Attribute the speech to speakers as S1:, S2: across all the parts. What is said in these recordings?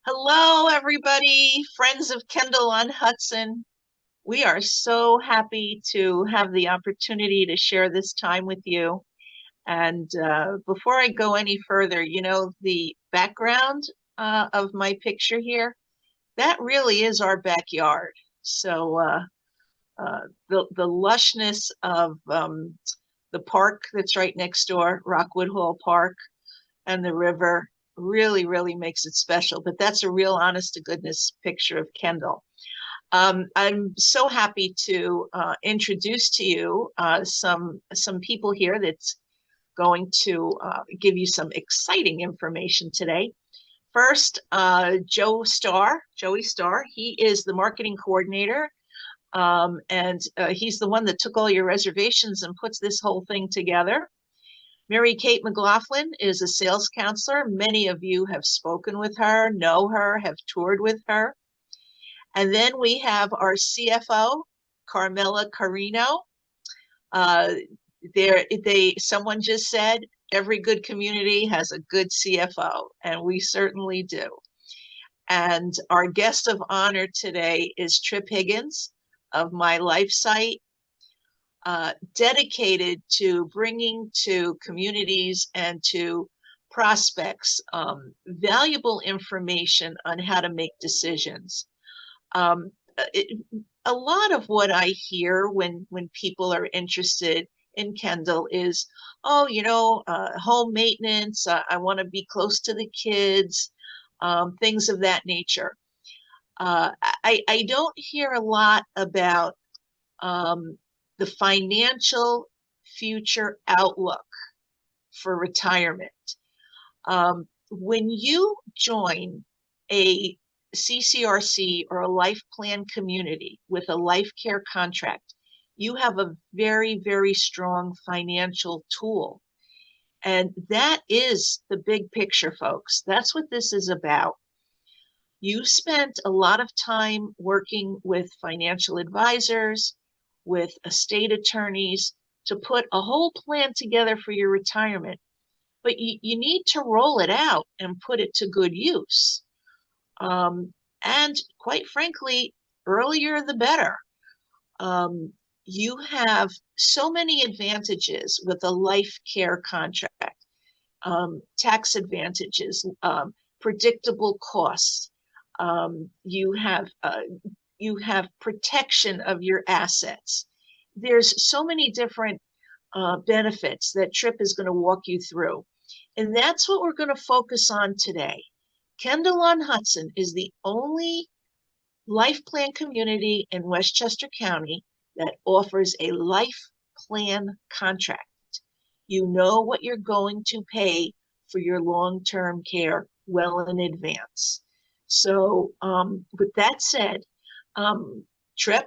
S1: Hello, everybody, friends of Kendal on Hudson. We are so happy to have the opportunity to share this time with you. And before I go any further, the background of my picture here, that really is our backyard. So the lushness of the park that's right next door, Rockwood Hall Park, and the river really makes it special. But that's a real honest to goodness picture of Kendal. I'm so happy to introduce to you some people here that's going to give you some exciting information today. First, Joey Starr. He is the marketing coordinator, and he's the one that took all your reservations and puts this whole thing together. Mary Kate McLaughlin is a sales counselor. Many of you have spoken with her, know her, have toured with her. And then we have our CFO, Carmela Carino. Uh, someone just said every good community has a good CFO, and we certainly do. And our guest of honor today is Tripp Higgins of My Life Site, dedicated to bringing to communities and to prospects valuable information on how to make decisions. Um, it, a lot of what I hear when people are interested in Kendal is, oh, home maintenance. I want to be close to the kids, things of that nature. I don't hear a lot about the financial future outlook for retirement. When you join a CCRC or a life plan community with a life care contract, you have a very strong financial tool. And that is the big picture, folks. That's what this is about. You spent a lot of time working with financial advisors, with estate attorneys to put a whole plan together for your retirement, but you need to roll it out and put it to good use. And quite frankly, earlier the better. You have so many advantages with a life care contract, tax advantages, predictable costs. You have protection of your assets. There's so many different benefits that Tripp is going to walk you through. And that's what we're going to focus on today. Kendal on Hudson is the only life plan community in Westchester County that offers a life plan contract. You know what you're going to pay for your long-term care well in advance. So with that said, Tripp,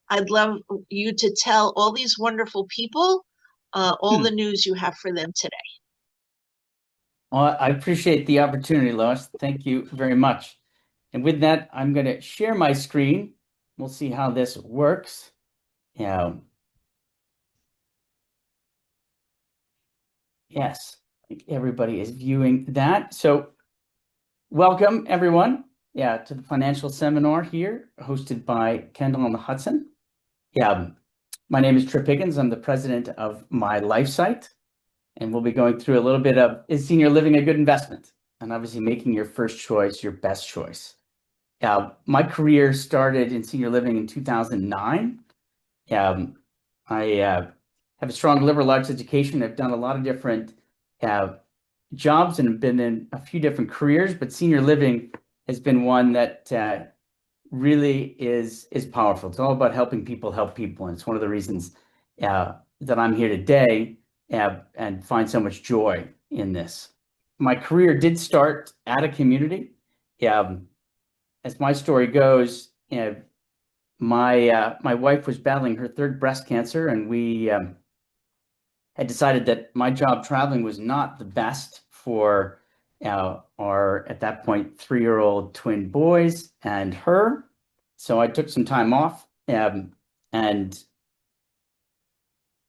S1: I'd love you to tell all these wonderful people all the news you have for them today.
S2: Well, I appreciate the opportunity, Lois. Thank you very much. And with that, I'm going to share my screen. We'll see how this works. Yes, I think everybody is viewing that. So welcome, everyone, to the financial seminar here, hosted by Kendal on the Hudson. My name is Tripp Higgins. I'm the president of My Life Site. And we'll be going through a little bit of, is senior living a good investment? And obviously making your first choice your best choice. My career started in senior living in 2009. I have a strong liberal arts education. I've done a lot of different jobs and have been in a few different careers, but senior living has been one that really is powerful. It's all about helping people help people. And it's one of the reasons that I'm here today and find so much joy in this. My career did start at a community. As my story goes, my wife was battling her third breast cancer, and we had decided that my job traveling was not the best for our, at that point, 3-year-old twin boys and her. So I took some time off, and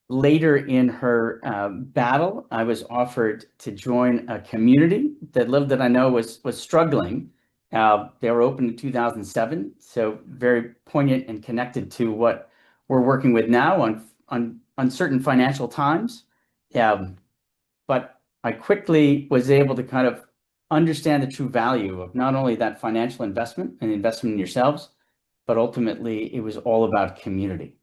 S2: later in her battle, I was offered to join a community that I know was struggling They were opened in 2007, so very poignant and connected to what we're working with now on uncertain financial times. But I quickly was able to kind of understand the true value of not only that financial investment and investment in yourselves, but ultimately it was all about community.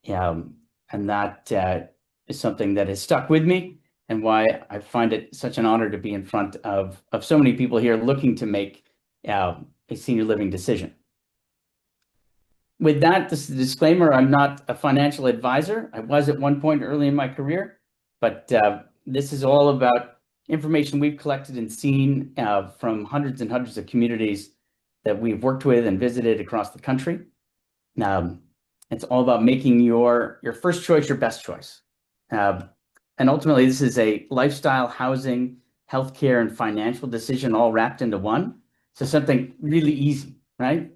S2: And that is something that has stuck with me, and why I find it such an honor to be in front of so many people here looking to make a senior living decision. With that, this is a disclaimer, I'm not a financial advisor. I was at one point early in my career, but this is all about information we've collected and seen from hundreds and hundreds of communities that we've worked with and visited across the country. It's all about making your first choice your best choice. And ultimately, this is a lifestyle, housing, healthcare, and financial decision all wrapped into one. So something really easy, right?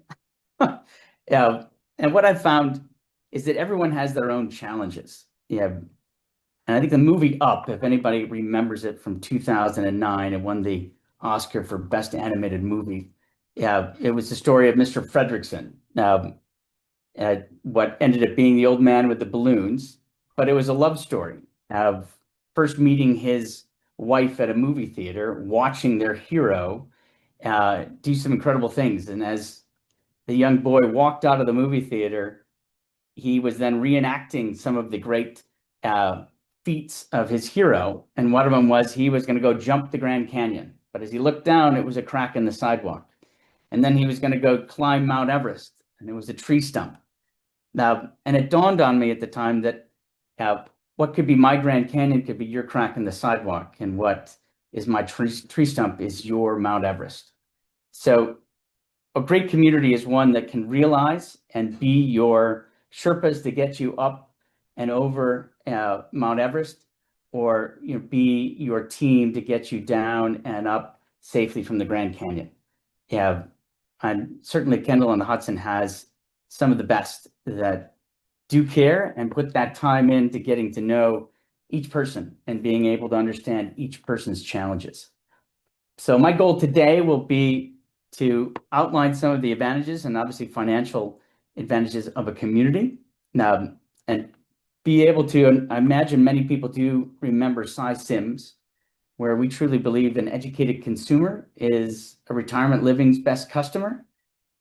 S2: And what I've found is that everyone has their own challenges. And I think the movie Up, if anybody remembers it, from 2009, it won the Oscar for Best Animated Movie. It was the story of Mr. Fredrickson, what ended up being the old man with the balloons, but it was a love story of first meeting his wife at a movie theater, watching their hero do some incredible things. And as the young boy walked out of the movie theater, he was then reenacting some of the great feats of his hero. And one of them was he was going to go jump the Grand Canyon. But as he looked down, it was a crack in the sidewalk. And then he was going to go climb Mount Everest, and it was a tree stump. Now, and it dawned on me at the time that what could be my Grand Canyon could be your crack in the sidewalk, and what is my tree stump is your Mount Everest. So a great community is one that can realize and be your Sherpas to get you up and over Mount Everest, or be your team to get you down and up safely from the Grand Canyon. And certainly Kendal on the Hudson has some of the best that do care and put that time into getting to know each person and being able to understand each person's challenges. So my goal today will be to outline some of the advantages and obviously financial advantages of a community. And be able to, I imagine many people do remember Cy Sims, where we truly believe an educated consumer is a retirement living's best customer.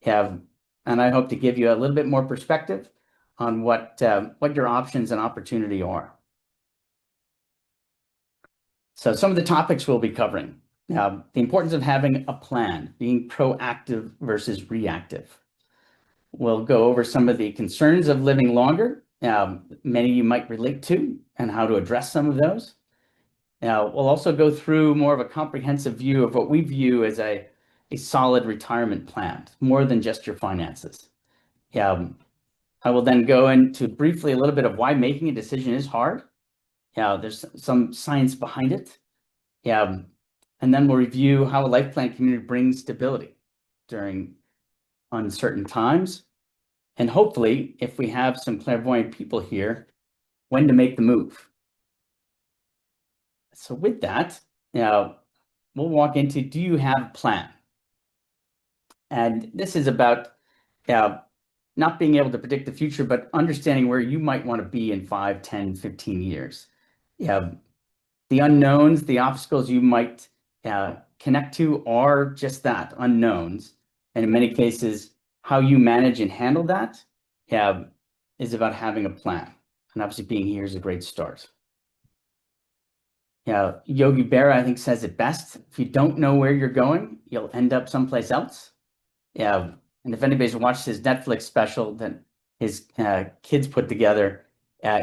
S2: And I hope to give you a little bit more perspective on what your options and opportunity are. So some of the topics we'll be covering. The importance of having a plan, being proactive versus reactive. We'll go over some of the concerns of living longer, many you might relate to, and how to address some of those. We'll also go through more of a comprehensive view of what we view as a solid retirement plan, more than just your finances. I will then go into briefly a little bit of why making a decision is hard. There's some science behind it. And then we'll review how a life plan community brings stability during uncertain times. And hopefully, if we have some clairvoyant people here, when to make the move. So with that, we'll walk into, do you have a plan? And this is about not being able to predict the future, but understanding where you might want to be in 5, 10, 15 years. The unknowns, the obstacles you might connect to are just that, unknowns. And in many cases, how you manage and handle that is about having a plan. And obviously being here is a great start. Yogi Berra, I think, says it best. If you don't know where you're going, you'll end up someplace else. And if anybody's watched his Netflix special that his kids put together,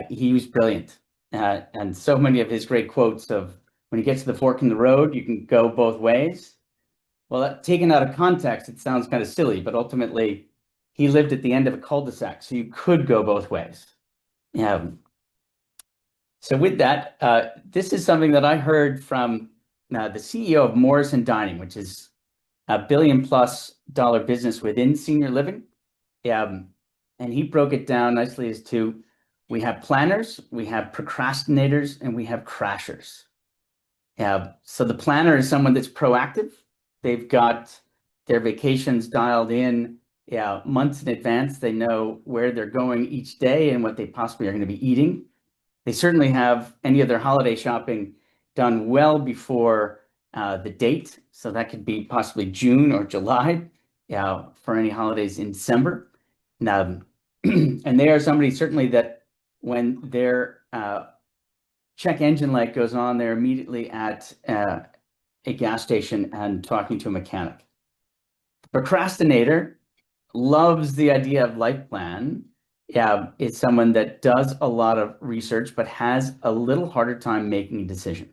S2: he was brilliant. And so many of his great quotes of, when you get to the fork in the road, you can go both ways. Well, taken out of context, it sounds kind of silly, but ultimately he lived at the end of a cul-de-sac, so you could go both ways. So with that, this is something that I heard from the CEO of Morrison Dining, which is a $1 billion+ business within senior living. And he broke it down nicely as to, we have planners, we have procrastinators, and we have crashers. So the planner is someone that's proactive. They've got their vacations dialed in, yeah, months in advance. They know where they're going each day and what they possibly are going to be eating. They certainly have any of their holiday shopping done well before the date. So that could be possibly June or July, yeah, for any holidays in December. Now, and they are somebody certainly that when their check engine light goes on, they're immediately at a gas station and talking to a mechanic. Procrastinator loves the idea of life plan. Yeah, it's someone that does a lot of research, but has a little harder time making a decision.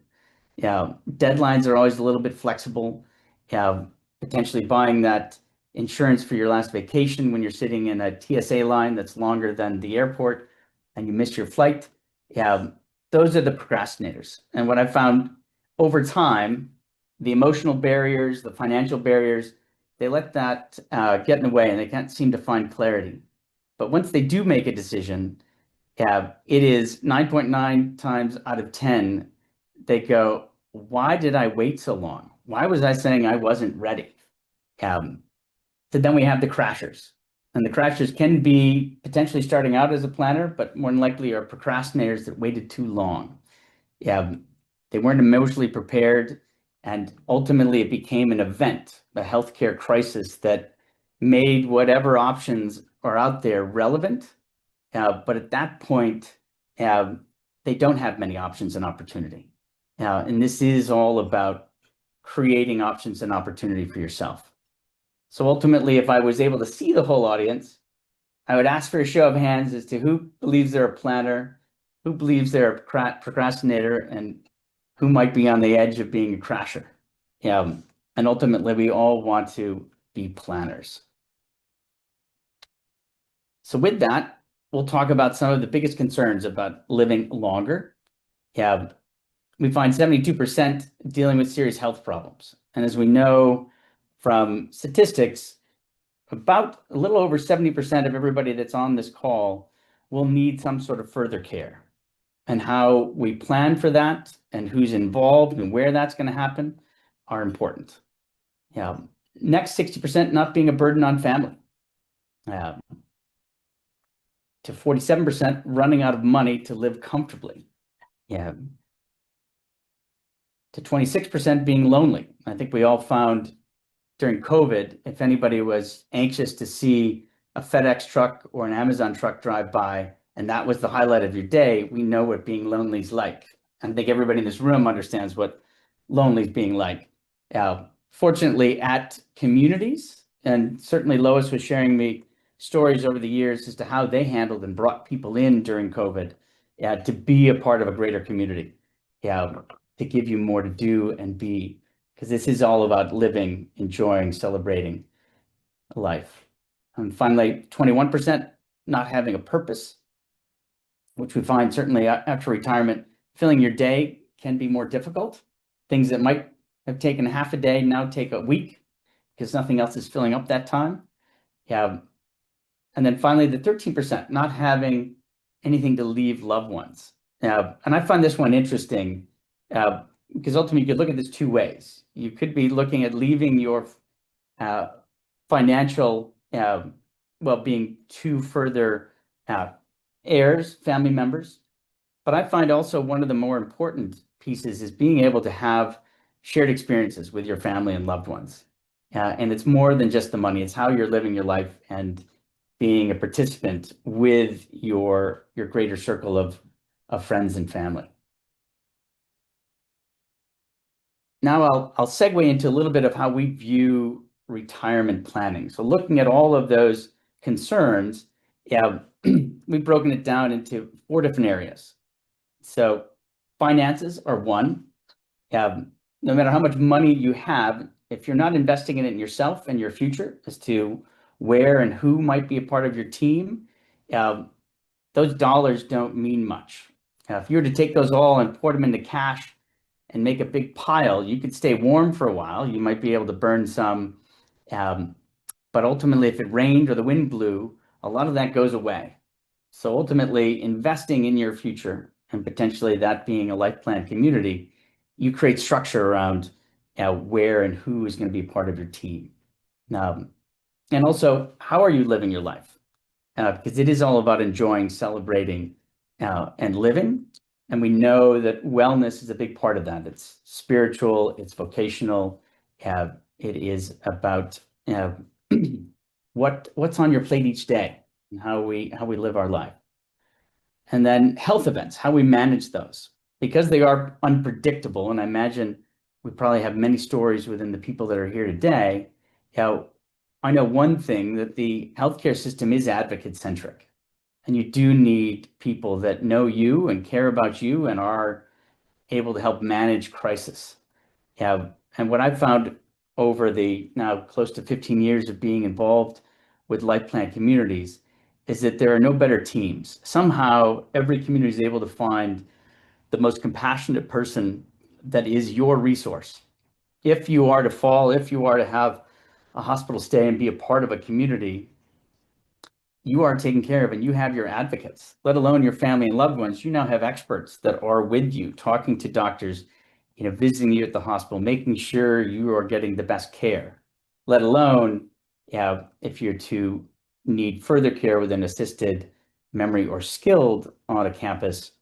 S2: Yeah, deadlines are always a little bit flexible. Yeah, potentially buying that insurance for your last vacation when you're sitting in a TSA line that's longer than the airport and you miss your flight. Yeah, those are the procrastinators. And what I've found over time, the emotional barriers, the financial barriers, they let that get in the way and they can't seem to find clarity. But once they do make a decision, it is 9.9 times out of 10, they go, why did I wait so long? Why was I saying I wasn't ready? So then we have the crashers. And the crashers can be potentially starting out as a planner, but more than likely are procrastinators that waited too long. Yeah, they weren't emotionally prepared. And ultimately, it became an event, a healthcare crisis that made whatever options are out there relevant. But at that point, they don't have many options and opportunity. And this is all about creating options and opportunity for yourself. So ultimately, if I was able to see the whole audience, I would ask for a show of hands as to who believes they're a planner, who believes they're a procrastinator, and who might be on the edge of being a crasher. And ultimately, we all want to be planners. So with that, we'll talk about some of the biggest concerns about living longer. We find 72% dealing with serious health problems. And as we know from statistics, about a little over 70% of everybody that's on this call will need some sort of further care. And how we plan for that and who's involved and where that's going to happen are important. Next, 60% not being a burden on family. To 47% running out of money to live comfortably. To 26% being lonely. I think we all found during COVID, if anybody was anxious to see a FedEx truck or an Amazon truck drive by, and that was the highlight of your day, we know what being lonely is like. I think everybody in this room understands what lonely is being like. Fortunately, at communities, and certainly Lois was sharing me stories over the years as to how they handled and brought people in during COVID to be a part of a greater community, to give you more to do and be, because this is all about living, enjoying, celebrating life. And finally, 21% not having a purpose, which we find certainly after retirement, filling your day can be more difficult. Things that might have taken half a day now take a week because nothing else is filling up that time. And then finally, the 13% not having anything to leave loved ones. And I find this one interesting because ultimately you could look at this two ways. You could be looking at leaving your financial well-being to further heirs, family members. But I find also one of the more important pieces is being able to have shared experiences with your family and loved ones. And it's more than just the money. It's how you're living your life and being a participant with your greater circle of friends and family. Now I'll segue into a little bit of how we view retirement planning. So looking at all of those concerns, we've broken it down into 4 different areas. So finances are one. No matter how much money you have, if you're not investing in it in yourself and your future as to where and who might be a part of your team, those dollars don't mean much. If you were to take those all and pour them into cash and make a big pile, you could stay warm for a while. You might be able to burn some, but ultimately if it rained or the wind blew, a lot of that goes away. So ultimately investing in your future and potentially that being a life plan community, you create structure around where and who is going to be part of your team. And also, how are you living your life? Because it is all about enjoying, celebrating, and living. And we know that wellness is a big part of that. It's spiritual, it's vocational, it is about uh, what's on your plate each day and how we live our life. And then health events, how we manage those, because they are unpredictable. And I imagine we probably have many stories within the people that are here today. How I know one thing, that the healthcare system is advocate centric, and you do need people that know you and care about you and are able to help manage crisis. Yeah, and what I've found over the now close to 15 years of being involved with life plan communities is that there are no better teams. Somehow every community is able to find the most compassionate person that is your resource. If you are to fall, if you are to have a hospital stay and be a part of a community, you are taken care of and you have your advocates, let alone your family and loved ones. You now have experts that are with you, talking to doctors, visiting you at the hospital, making sure you are getting the best care, let alone if you're to need further care with an assisted memory or skilled on a campus,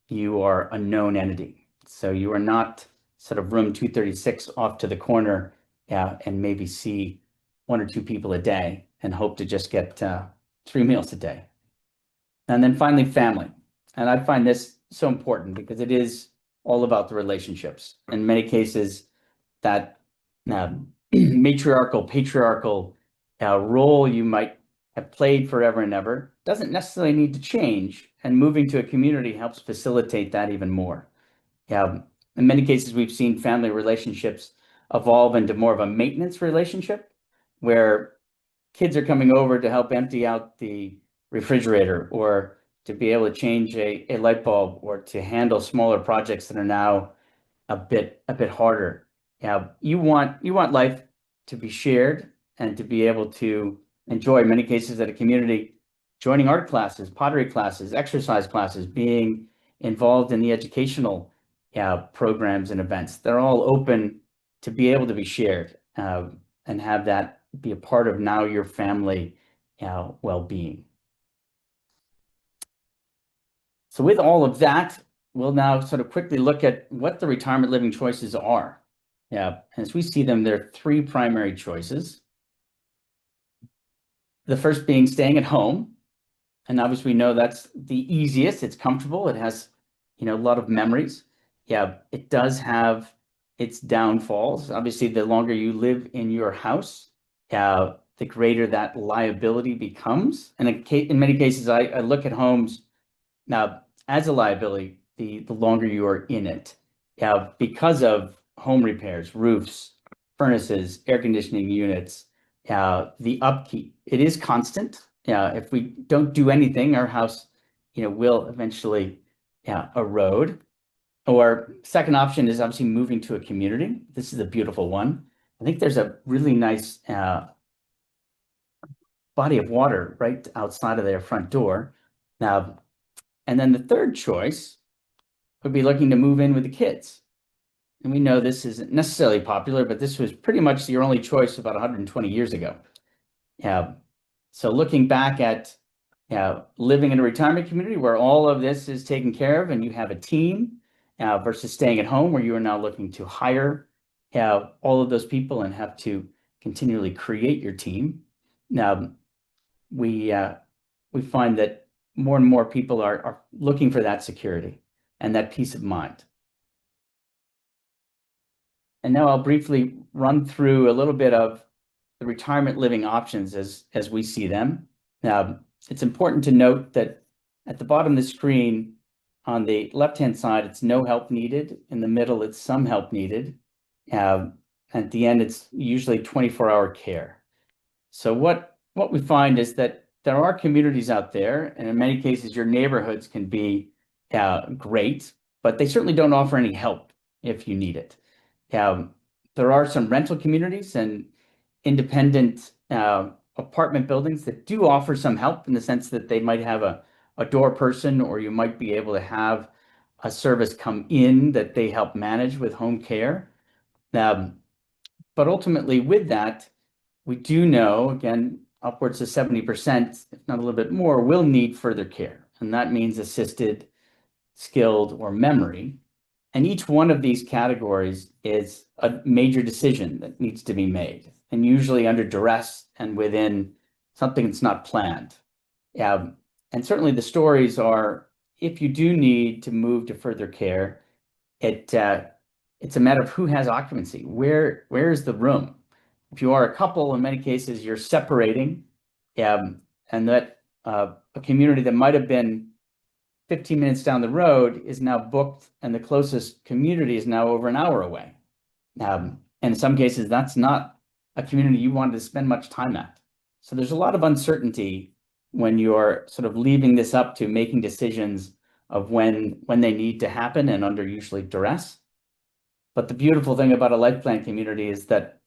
S2: you are a known entity. So you are not sort of room 236 off to the corner, and maybe see one or two people a day and hope to just get 3 meals a day. And then finally, family. And I find this so important because it is all about the relationships. In many cases, that matriarchal, patriarchal role you might have played forever and ever doesn't necessarily need to change. And moving to a community helps facilitate that even more. In many cases, we've seen family relationships evolve into more of a maintenance relationship where kids are coming over to help empty out the refrigerator, or to be able to change a light bulb, or to handle smaller projects that are now a bit harder. You want life to be shared and to be able to enjoy, in many cases at a community, joining art classes, pottery classes, exercise classes, being involved in the educational programs and events. They're all open to be able to be shared, and have that be a part of now your family well-being. So with all of that, we'll now sort of quickly look at what the retirement living choices are. As we see them, there are three primary choices. The first being staying at home. And obviously we know that's the easiest. It's comfortable. It has, a lot of memories. It does have its downfalls. Obviously, the longer you live in your house, the greater that liability becomes. And in many cases, I look at homes now as a liability the longer you are in it, because of home repairs, roofs, furnaces, air conditioning units, the upkeep. It is constant. If we don't do anything, our house, will eventually erode. Or second option is obviously moving to a community. This is a beautiful one. I think there's a really nice body of water right outside of their front door. Now, and then the third choice would be looking to move in with the kids. And we know this isn't necessarily popular, but this was pretty much your only choice about 120 years ago. So looking back at living in a retirement community where all of this is taken care of and you have a team, versus staying at home where you are now looking to hire all of those people and have to continually create your team. Now, we find that more and more people are looking for that security and that peace of mind. And now I'll briefly run through a little bit of the retirement living options as we see them. Now, it's important to note that at the bottom of the screen, on the left-hand side, it's no help needed. In the middle, it's some help needed. At the end, it's usually 24-hour care. So what we find is that there are communities out there, and in many cases, your neighborhoods can be great, but they certainly don't offer any help if you need it. There are some rental communities and independent apartment buildings that do offer some help in the sense that they might have a door person, or you might be able to have a service come in that they help manage with home care. But ultimately with that, we do know, again, upwards of 70%, if not a little bit more, will need further care. And that means assisted, skilled, or memory. And each one of these categories is a major decision that needs to be made, and usually under duress and within something that's not planned. And certainly the stories are, if you do need to move to further care, it's a matter of who has occupancy. Where is the room? If you are a couple, in many cases, you're separating, and that a community that might have been 15 minutes down the road is now booked, and the closest community is now over an hour away. And in some cases, that's not a community you wanted to spend much time at. So there's a lot of uncertainty when you're sort of leaving this up to making decisions of when they need to happen and under usually duress. But the beautiful thing about a life plan community is that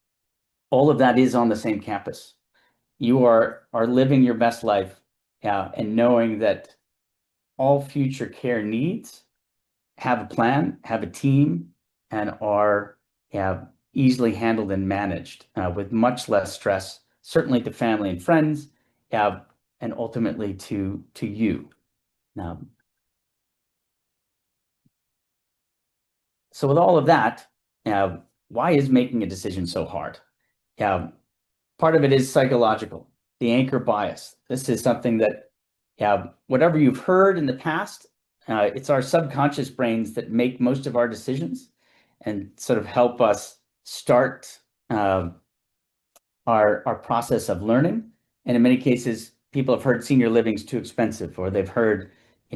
S2: all of that is on the same campus. You are living your best life, and knowing that all future care needs have a plan, have a team, and are easily handled and managed with much less stress, certainly to family and friends, and ultimately to you. So with all of that, why is making a decision so hard? Part of it is psychological, the anchor bias. This is something that whatever you've heard in the past, it's our subconscious brains that make most of our decisions and sort of help us start our process of learning. And in many cases, people have heard senior living is too expensive, or they've heard,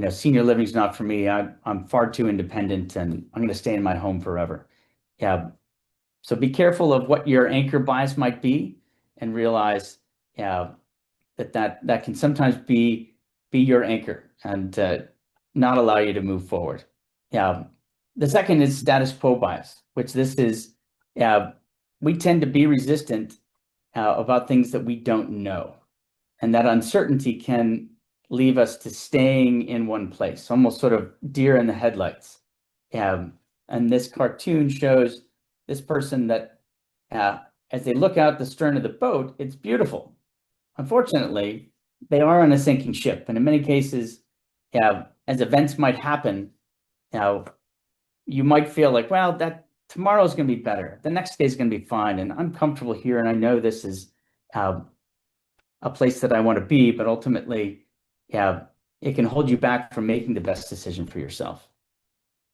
S2: senior living is not for me. I'm far too independent, and I'm going to stay in my home forever. So be careful of what your anchor bias might be, and realize that can sometimes be your anchor and not allow you to move forward. The second is status quo bias, which this is, we tend to be resistant about things that we don't know. And that uncertainty can leave us to staying in one place, almost sort of deer in the headlights. And this cartoon shows this person that as they look out the stern of the boat, it's beautiful. Unfortunately, they are on a sinking ship. And in many cases, as events might happen, you might feel like, well, that tomorrow's going to be better. The next day is going to be fine. And I'm comfortable here. And I know this is a place that I want to be, but ultimately, it can hold you back from making the best decision for yourself.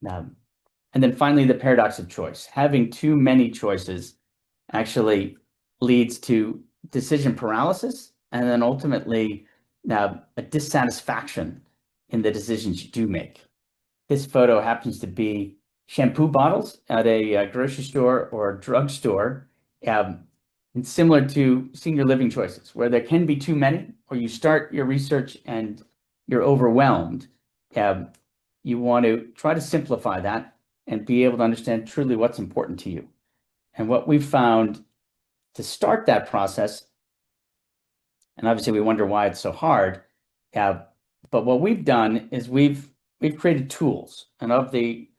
S2: And then finally, the paradox of choice. Having too many choices actually leads to decision paralysis, and then ultimately a dissatisfaction in the decisions you do make. This photo happens to be shampoo bottles at a grocery store or a drugstore. And similar to senior living choices, where there can be too many, or you start your research and you're overwhelmed. You want to try to simplify that and be able to understand truly what's important to you. And what we've found to start that process, and obviously we wonder why it's so hard, but what we've done is we've created tools. And of the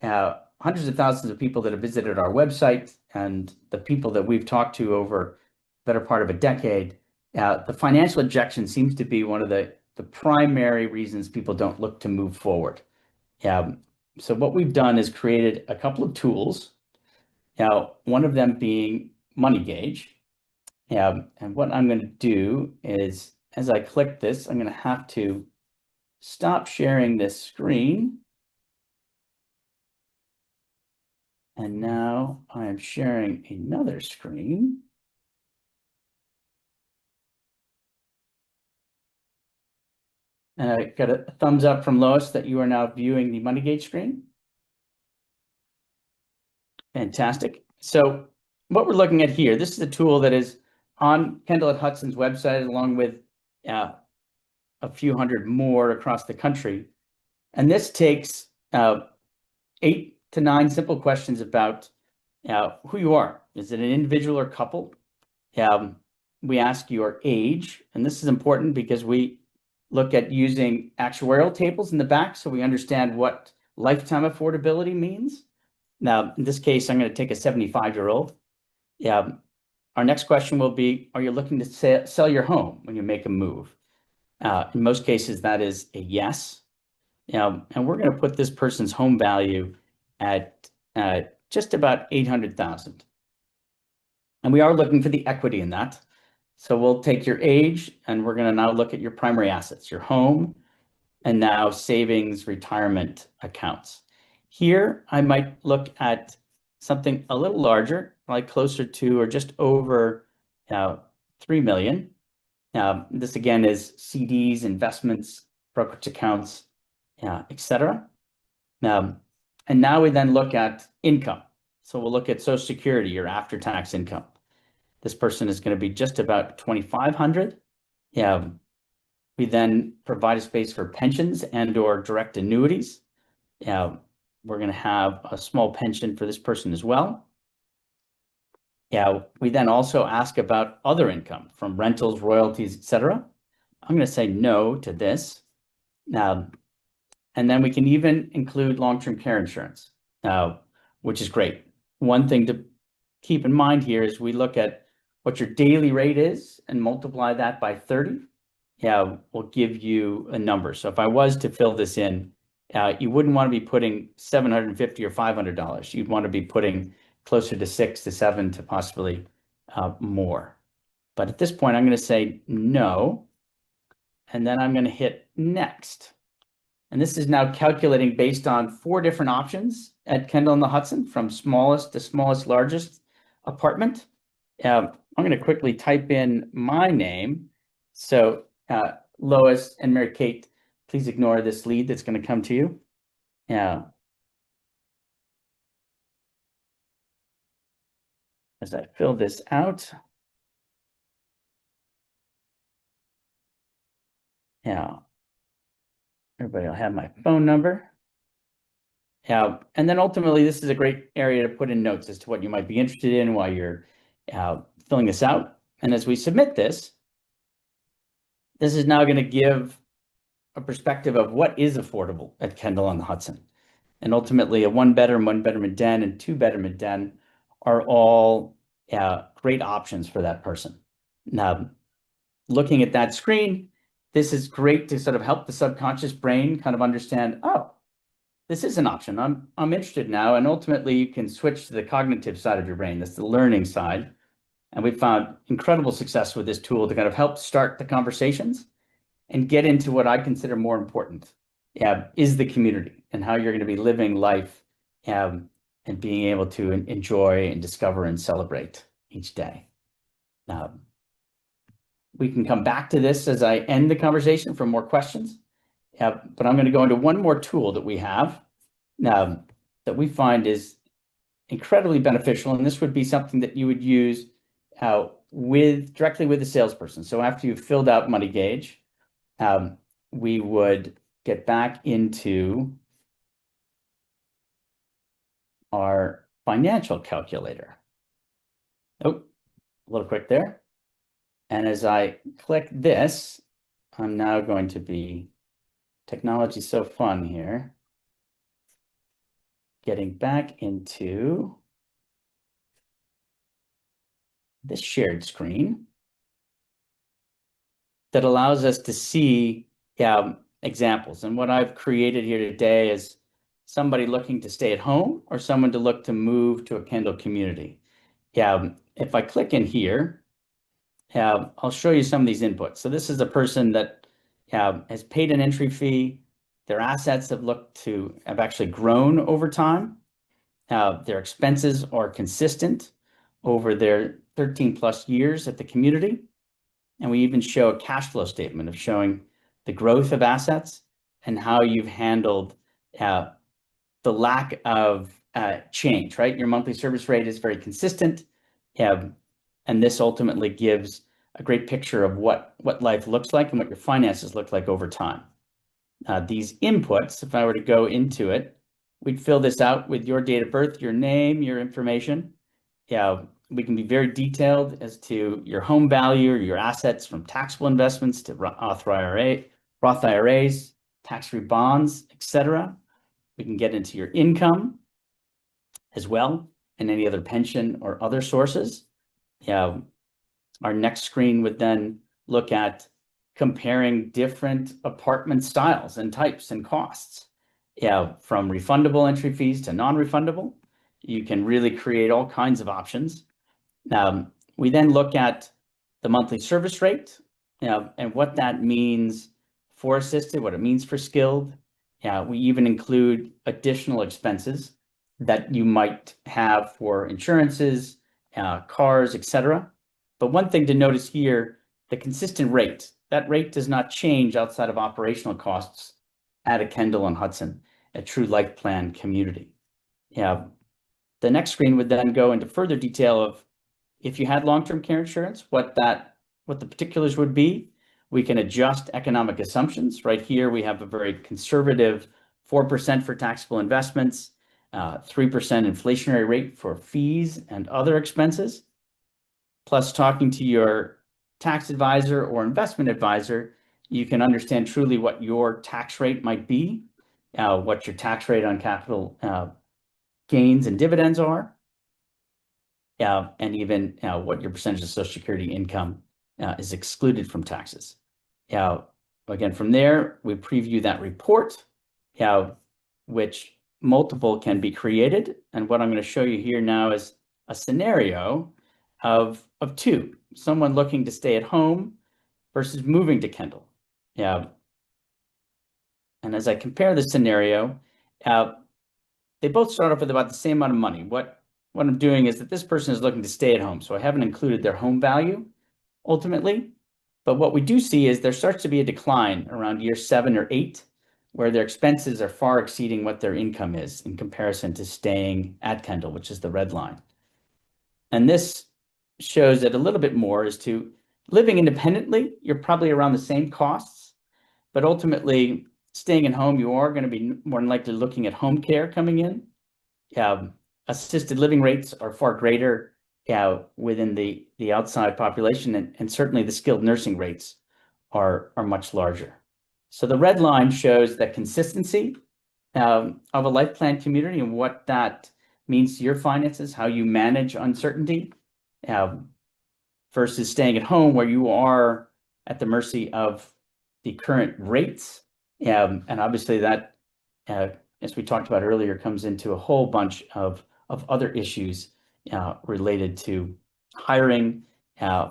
S2: hundreds of thousands of people that have visited our website and the people that we've talked to over the better part of a decade, the financial injection seems to be one of the primary reasons people don't look to move forward. So what we've done is created a couple of tools. One of them being Money Gauge. And what I'm going to do is, as I click this, I'm going to have to stop sharing this screen. And now I am sharing another screen. And I got a thumbs up from Lois that you are now viewing the Money Gauge screen. Fantastic. So what we're looking at here, this is a tool that is on Kendal at Hudson's website, along with a few hundred more across the country. And this takes 8 to 9 simple questions about who you are. Is it an individual or couple? We ask your age, and this is important because we look at using actuarial tables in the back so we understand what lifetime affordability means. Now, in this case, I'm going to take a 75-year-old. our next question will be, are you looking to sell your home when you make a move? In most cases, that is a yes. And we're going to put this person's home value at just about 800,000. And we are looking for the equity in that. So we'll take your age and we're going to now look at your primary assets, your home, and now savings retirement accounts. Here, I might look at something a little larger, like closer to or just over 3 million. This again is CDs, investments, brokerage accounts, etc. And now we then look at income. So we'll look at Social Security, your after-tax income. This person is going to be just about 2,500. We then provide a space for pensions and or direct annuities. We're going to have a small pension for this person as well. We then also ask about other income from rentals, royalties, etc. I'm going to say no to this. And then we can even include long-term care insurance, which is great. One thing to keep in mind here is we look at what your daily rate is and multiply that by 30. Will give you a number. So if I was to fill this in, you wouldn't want to be putting $750 or $500. You'd want to be putting closer to 6 to 7 to possibly more. But at this point, I'm going to say no, and then I'm going to hit next. And this is now calculating based on 4 different options at Kendal and the Hudson, from smallest to smallest, largest apartment. I'm going to quickly type in my name. So Lois and Mary Kate, please ignore this lead that's going to come to you. As I fill this out. Everybody will have my phone number. And then ultimately, this is a great area to put in notes as to what you might be interested in while you're filling this out. And as we submit this, this is now going to give a perspective of what is affordable at Kendal on the Hudson. And ultimately, a 1-bedroom den, and 2-bedroom den are all great options for that person. Now, looking at that screen, this is great to sort of help the subconscious brain kind of understand, oh, this is an option. I'm interested now. And ultimately, you can switch to the cognitive side of your brain. That's the learning side. And we've found incredible success with this tool to kind of help start the conversations and get into what I consider more important, is the community and how you're going to be living life and being able to enjoy and discover and celebrate each day. We can come back to this as I end the conversation for more questions. But I'm going to go into one more tool that we have that we find is incredibly beneficial. And this would be something that you would use directly with the salesperson. So after you've filled out Money Gauge, we would get back into our financial calculator. Oh, a little quick there. And as I click this, I'm now going to be, technology's so fun here, getting back into this shared screen that allows us to see examples. And what I've created here today is somebody looking to stay at home or someone to look to move to a Kendal community. If I click in here, I'll show you some of these inputs. So this is a person that has paid an entry fee. Their assets have actually grown over time. Their expenses are consistent over their 13 plus years at the community. And we even show a cash flow statement of showing the growth of assets and how you've handled the lack of change, right? Your monthly service rate is very consistent. And this ultimately gives a great picture of what life looks like and what your finances look like over time. These inputs, if I were to go into it, we'd fill this out with your date of birth, your name, your information. We can be very detailed as to your home value or your assets, from taxable investments to Roth IRAs, tax-free bonds, etc. We can get into your income as well, and any other pension or other sources. Our next screen would then look at comparing different apartment styles and types and costs. From refundable entry fees to non-refundable. You can really create all kinds of options. We then look at the monthly service rate, and what that means for assisted, what it means for skilled. We even include additional expenses that you might have for insurances, cars, etc. But one thing to notice here, the consistent rate. That rate does not change outside of operational costs at a Kendal and Hudson, a true life plan community. The next screen would then go into further detail of if you had long-term care insurance, what the particulars would be. We can adjust economic assumptions. Right here, we have a very conservative 4% for taxable investments, 3% inflationary rate for fees and other expenses. Plus, talking to your tax advisor or investment advisor, you can understand truly what your tax rate might be, what your tax rate on capital gains and dividends are, and even what your percentage of Social Security income is excluded from taxes. Again, from there, we preview that report, which multiple can be created. And what I'm going to show you here now is a scenario of two, someone looking to stay at home versus moving to Kendal. And as I compare the scenario, they both start off with about the same amount of money. What I'm doing is that this person is looking to stay at home, so I haven't included their home value ultimately. But what we do see is there starts to be a decline around year 7 or 8, where their expenses are far exceeding what their income is in comparison to staying at Kendal, which is the red line. And this shows it a little bit more as to living independently, you're probably around the same costs, but ultimately staying at home, you are going to be more than likely looking at home care coming in. Assisted living rates are far greater within the outside population, and certainly the skilled nursing rates are much larger. So the red line shows that consistency of a life plan community and what that means to your finances, how you manage uncertainty, versus staying at home where you are at the mercy of the current rates. And obviously that, as we talked about earlier, comes into a whole bunch of other issues related to hiring,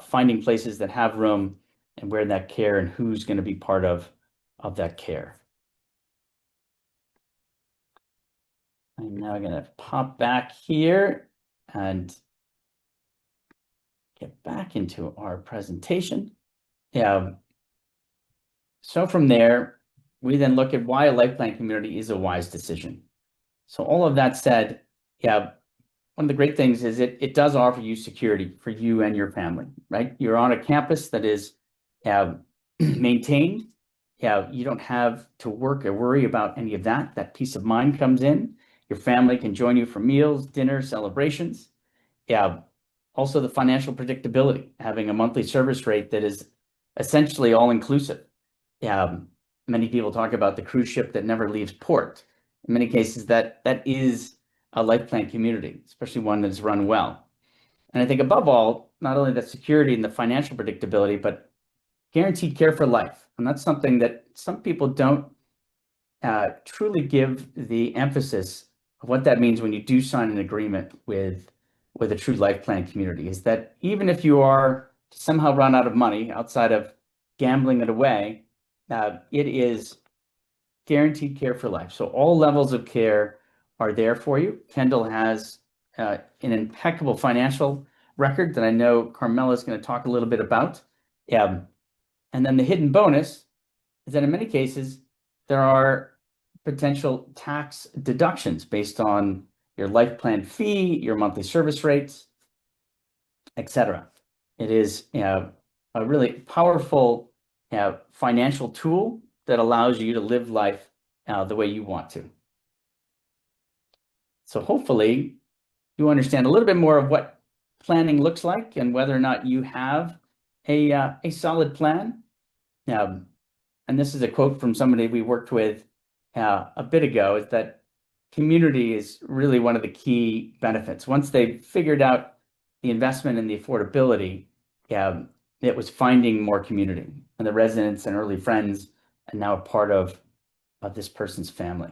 S2: finding places that have room, and where that care and who's going to be part of that care. I'm now going to pop back here and get back into our presentation. So from there, we then look at why a life plan community is a wise decision. So all of that said, one of the great things is it does offer you security for you and your family, right? You're on a campus that is maintained. You don't have to work or worry about any of that. That peace of mind comes in. Your family can join you for meals, dinner, celebrations. Also the financial predictability, having a monthly service rate that is essentially all inclusive. Many people talk about the cruise ship that never leaves port. In many cases, that is a life plan community, especially one that is run well. And I think above all, not only the security and the financial predictability, but guaranteed care for life. And that's something that some people don't truly give the emphasis of what that means when you do sign an agreement with a true life plan community, is that even if you are to somehow run out of money outside of gambling it away, it is guaranteed care for life. So all levels of care are there for you. Kendal has an impeccable financial record that I know Carmela is going to talk a little bit about. And then the hidden bonus is that in many cases, there are potential tax deductions based on your life plan fee, your monthly service rates, etc. It is a really powerful financial tool that allows you to live life the way you want to. So hopefully you understand a little bit more of what planning looks like and whether or not you have a solid plan. And this is a quote from somebody we worked with a bit ago, is that community is really one of the key benefits. Once they've figured out the investment and the affordability, it was finding more community and the residents and early friends, and now a part of this person's family.